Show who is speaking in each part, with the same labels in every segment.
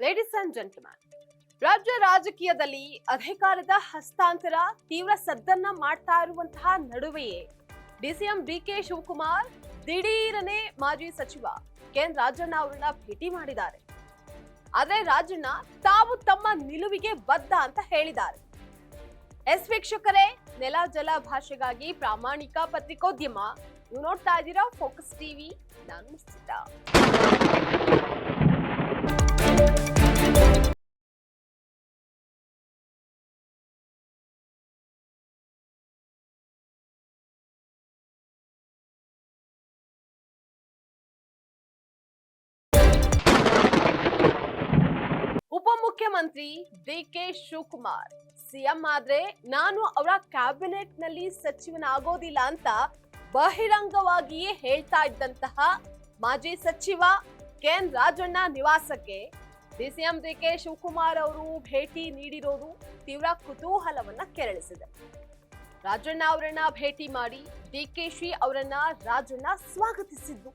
Speaker 1: Ladies and gentleman, ರಾಜ್ಯ ರಾಜಕೀಯದಲ್ಲಿ ಅಧಿಕಾರದ ಹಸ್ತಾಂತರ ತೀವ್ರ ಸದ್ದನ್ನ ಮಾಡ್ತಾ ಇರುವಂತಹ ನಡುವೆಯೇ ಡಿಸಿಎಂ ಡಿಕೆ ಶಿವಕುಮಾರ್ ದಿಢೀರನೆ ಮಾಜಿ ಸಚಿವ ಕೆಎನ್ ರಾಜಣ್ಣ ಅವರನ್ನ ಭೇಟಿ ಮಾಡಿದ್ದಾರೆ. ಆದ್ರೆ ರಾಜಣ್ಣ ತಾವು ತಮ್ಮ ನಿಲುವಿಗೆ ಬದ್ಧ ಅಂತ ಹೇಳಿದ್ದಾರೆ. ಎಸ್ ವೀಕ್ಷಕರೇ, ನೆಲ ಜಲ ಭಾಷೆಗಾಗಿ ಪ್ರಾಮಾಣಿಕ ಪತ್ರಿಕೋದ್ಯಮ. ನೀವು ನೋಡ್ತಾ ಇದ್ದೀರಾ ಫೋಕಸ್ ಟಿವಿ. ನಾನು ಮುಸ್ತಿತಾ. ಉಪಮುಖ್ಯಮಂತ್ರಿ ಡಿಕೆ ಶಿವಕುಮಾರ್ ಸಿಎಂ ಆದ್ರೆ ನಾನು ಅವರ ಕ್ಯಾಬಿನೆಟ್ ನಲ್ಲಿ ಸಚಿವನಾಗೋದಿಲ್ಲ ಅಂತ ಬಹಿರಂಗವಾಗಿಯೇ ಹೇಳ್ತಾ ಇದ್ದಂತಹ ಮಾಜಿ ಸಚಿವ ಕೆಎನ್ ರಾಜಣ್ಣ ನಿವಾಸಕ್ಕೆ ಡಿಸಿಎಂ ಡಿಕೆ ಶಿವಕುಮಾರ್ ಅವರು ಭೇಟಿ ನೀಡಿರೋದು ತೀವ್ರ ಕುತೂಹಲವನ್ನ ಕೆರಳಿಸಿದೆ. ರಾಜಣ್ಣ ಅವರನ್ನ ಭೇಟಿ ಮಾಡಿ ಡಿಕೆಶಿ ಅವರನ್ನ ರಾಜಣ್ಣ ಸ್ವಾಗತಿಸಿದ್ದು.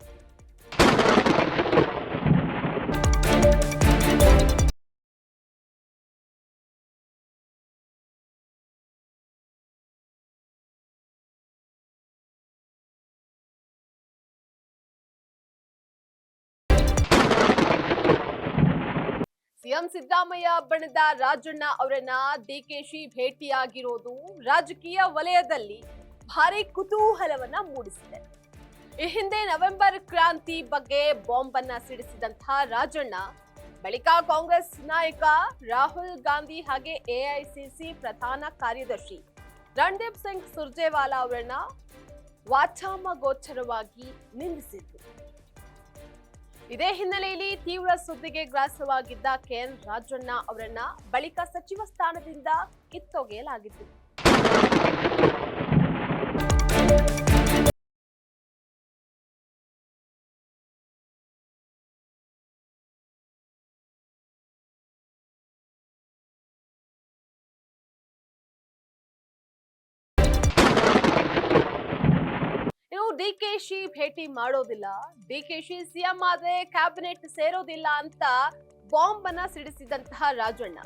Speaker 1: ಸಿಎಂ ಸಿದ್ದರಾಮಯ್ಯ ಬಣದ ರಾಜಣ್ಣ ಅವರನ್ನ ಡಿಕೆಶಿ ಭೇಟಿಯಾಗಿರೋದು ರಾಜಕೀಯ ವಲಯದಲ್ಲಿ ಭಾರಿ ಕುತೂಹಲವನ್ನ ಮೂಡಿಸಿದೆ. ಈ ಹಿಂದೆ ನವೆಂಬರ್ ಕ್ರಾಂತಿ ಬಗ್ಗೆ ಬಾಂಬ್ ಅನ್ನ ಸಿಡಿಸಿದಂತಹ ರಾಜಣ್ಣ ಬಳಿಕ ಕಾಂಗ್ರೆಸ್ ನಾಯಕ ರಾಹುಲ್ ಗಾಂಧಿ ಹಾಗೆ ಎಐಸಿಸಿ ಪ್ರಧಾನ ಕಾರ್ಯದರ್ಶಿ ರಣದೀಪ್ ಸಿಂಗ್ ಸುರ್ಜೇವಾಲಾ ಅವರನ್ನ ವಾಚಾಮಗೋಚರವಾಗಿ ನಿಂದಿಸಿದ್ರು. ಇದೇ ಹಿನ್ನೆಲೆಯಲ್ಲಿ ತೀವ್ರ ಸುದ್ದಿಗೆ ಗ್ರಾಸವಾಗಿದ್ದ ಕೆಎನ್ ರಾಜಣ್ಣ ಅವರನ್ನ ಬಳಿಕ ಸಚಿವ ಸ್ಥಾನದಿಂದ ಕಿತ್ತೊಗೆಯಲಾಗಿತ್ತು. ಡಿಕೆಶಿ ಭೇಟಿ ಮಾಡೋದಿಲ್ಲ, ಡಿಕೆಶಿ ಸಿಎಂ ಆದ್ರೆ ಕ್ಯಾಬಿನೆಟ್ ಸೇರೋದಿಲ್ಲ ಅಂತ ಬಾಂಬ್ ಅನ್ನ ಸಿಡಿಸಿದಂತಹ ರಾಜಣ್ಣ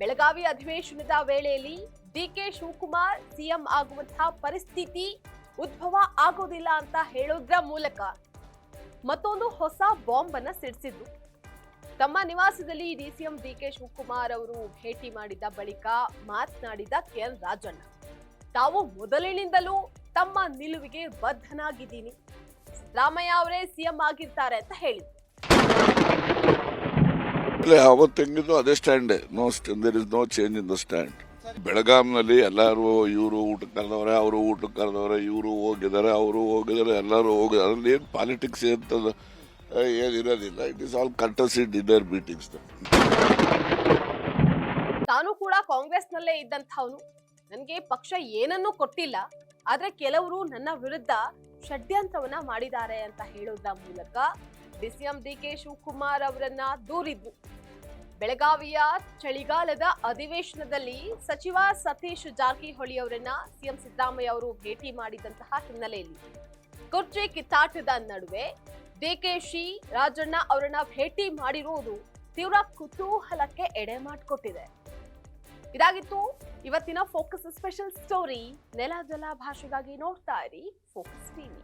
Speaker 1: ಬೆಳಗಾವಿ ಅಧಿವೇಶನದ ವೇಳೆಯಲ್ಲಿ ಡಿಕೆ ಶಿವಕುಮಾರ್ ಸಿಎಂ ಆಗುವಂತಹ ಪರಿಸ್ಥಿತಿ ಉದ್ಭವ ಆಗೋದಿಲ್ಲ ಅಂತ ಹೇಳೋದ್ರ ಮೂಲಕ ಮತ್ತೊಂದು ಹೊಸ ಬಾಂಬ್ ಅನ್ನ ಸಿಡಿಸಿದ್ರು. ತಮ್ಮ ನಿವಾಸದಲ್ಲಿ ಡಿಸಿಎಂ ಡಿಕೆ ಶಿವಕುಮಾರ್ ಅವರು ಭೇಟಿ ಮಾಡಿದ ಬಳಿಕ ಮಾತನಾಡಿದ ಕೆಎನ್ ರಾಜಣ್ಣ, ತಾವು ಮೊದಲಿನಿಂದಲೂ ತಮ್ಮ ನಿಲುವಿಗೆ ಬದ್ಧನಾಗಿದ್ದೀನಿ, ಸಿದ್ದರಾಮಯ್ಯ ಅವರೇ ಸಿಎಂ ಆಗಿರ್ತಾರೆ ಅಂತ ಹೇಳಿದ್ರು.
Speaker 2: ಅವತ್ತಿಂಗಿದ್ದು ಅದೇ stand, there is no change in the stand. ಬೆಳಗಾಂನಲ್ಲಿ ಎಲ್ಲರೂ ಇವರು ಊಟಕ್ಕೆ ಕರೆದವ್ರೆ, ಅವರು ಊಟಕ್ಕೆ ಕರೆದವ್ರೆ, ಇವರು ಹೋಗಿದ್ದಾರೆ, ಅವರು ಹೋಗಿದ್ದಾರೆ, ಎಲ್ಲರೂ ಹೋಗಿದ್ದಾರೆ. ಅದ್ರಲ್ಲಿ ಏನು ಪಾಲಿಟಿಕ್ಸ್ ಅಂತ ಏನಿರೋದಿಲ್ಲ. It is all courtesy dinner meetings.
Speaker 1: ತಾನು ಕೂಡ ಕಾಂಗ್ರೆಸ್ನಲ್ಲೇ ಇದ್ದಂಥವನು, ನನಗೆ ಪಕ್ಷ ಏನನ್ನೂ ಕೊಟ್ಟಿಲ್ಲ, ಆದ್ರೆ ಕೆಲವರು ನನ್ನ ವಿರುದ್ಧ ಷಡ್ಯಂತ್ರವನ್ನ ಮಾಡಿದ್ದಾರೆ ಅಂತ ಹೇಳೋದ್ರ ಮೂಲಕ ಡಿಸಿಎಂ ಡಿಕೆ ಶಿವಕುಮಾರ್ ಅವರನ್ನ ದೂರಿದ್ರು. ಬೆಳಗಾವಿಯ ಚಳಿಗಾಲದ ಅಧಿವೇಶನದಲ್ಲಿ ಸಚಿವ ಸತೀಶ್ ಜಾರಕಿಹೊಳಿ ಅವರನ್ನ ಸಿಎಂ ಸಿದ್ದರಾಮಯ್ಯ ಅವರು ಭೇಟಿ ಮಾಡಿದಂತಹ ಹಿನ್ನೆಲೆಯಲ್ಲಿ ಕುರ್ಚಿ ಕಿತ್ತಾಟದ ನಡುವೆ ಡಿಕೆಶಿ ರಾಜಣ್ಣ ಅವರನ್ನ ಭೇಟಿ ಮಾಡಿರುವುದು ತೀವ್ರ ಕುತೂಹಲಕ್ಕೆ ಎಡೆ ಮಾಡಿಕೊಟ್ಟಿದೆ. ಇದಾಗಿತ್ತು ಇವತ್ತಿನ ಫೋಕಸ್ ಸ್ಪೆಷಲ್ ಸ್ಟೋರಿ. ನೆಲ ಜಲ ಭಾಷೆಗಾಗಿ ನೋಡ್ತಾ ಇರಿ ಫೋಕಸ್ ಟಿವಿ.